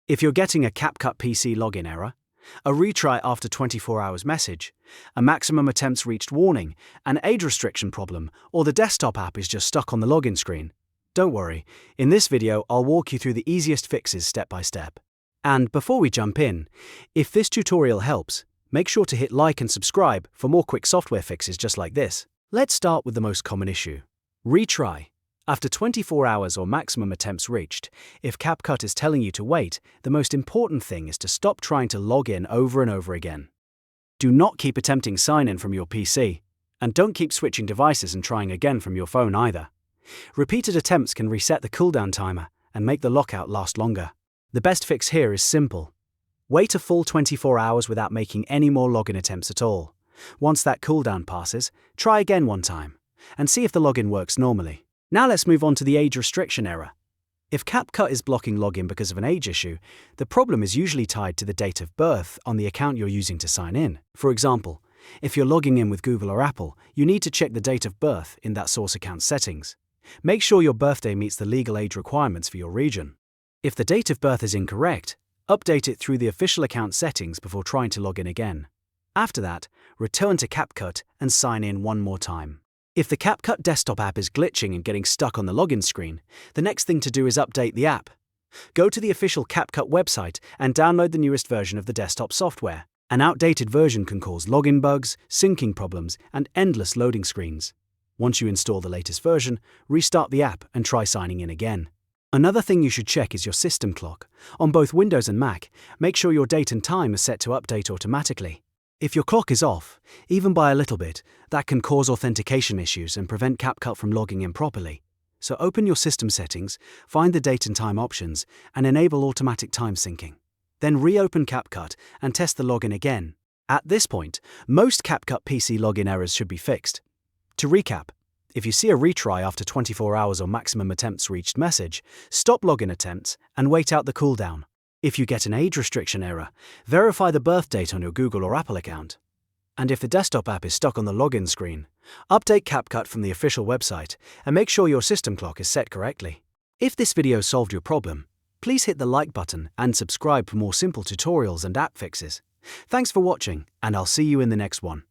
If you're getting a CapCut PC login error, a retry after 24 hours message, a maximum attempts reached warning, an age restriction problem, or the desktop app is just stuck on the login screen, don't worry, in this video I'll walk you through the easiest fixes step by step. And before we jump in, if this tutorial helps, make sure to hit like and subscribe for more quick software fixes just like this. Let's start with the most common issue. Retry. After 24 hours or maximum attempts reached, if CapCut is telling you to wait, the most important thing is to stop trying to log in over and over again. Do not keep attempting sign-in from your PC, and don't keep switching devices and trying again from your phone either. Repeated attempts can reset the cooldown timer and make the lockout last longer. The best fix here is simple. Wait a full 24 hours without making any more login attempts at all. Once that cooldown passes, try again one time, and see if the login works normally. Now let's move on to the age restriction error. If CapCut is blocking login because of an age issue, the problem is usually tied to the date of birth on the account you're using to sign in. For example, if you're logging in with Google or Apple, you need to check the date of birth in that source account settings. Make sure your birthday meets the legal age requirements for your region. If the date of birth is incorrect, update it through the official account settings before trying to log in again. After that, return to CapCut and sign in one more time. If the CapCut desktop app is glitching and getting stuck on the login screen, the next thing to do is update the app. Go to the official CapCut website and download the newest version of the desktop software. An outdated version can cause login bugs, syncing problems, and endless loading screens. Once you install the latest version, restart the app and try signing in again. Another thing you should check is your system clock. On both Windows and Mac, make sure your date and time is set to update automatically. If your clock is off, even by a little bit, that can cause authentication issues and prevent CapCut from logging in properly. So open your system settings, find the date and time options, and enable automatic time syncing. Then reopen CapCut and test the login again. At this point, most CapCut PC login errors should be fixed. To recap, if you see a retry after 24 hours or maximum attempts reached message, stop login attempts and wait out the cooldown. If you get an age restriction error, verify the birth date on your Google or Apple account. And if the desktop app is stuck on the login screen, update CapCut from the official website and make sure your system clock is set correctly. If this video solved your problem, please hit the like button and subscribe for more simple tutorials and app fixes. Thanks for watching, and I'll see you in the next one.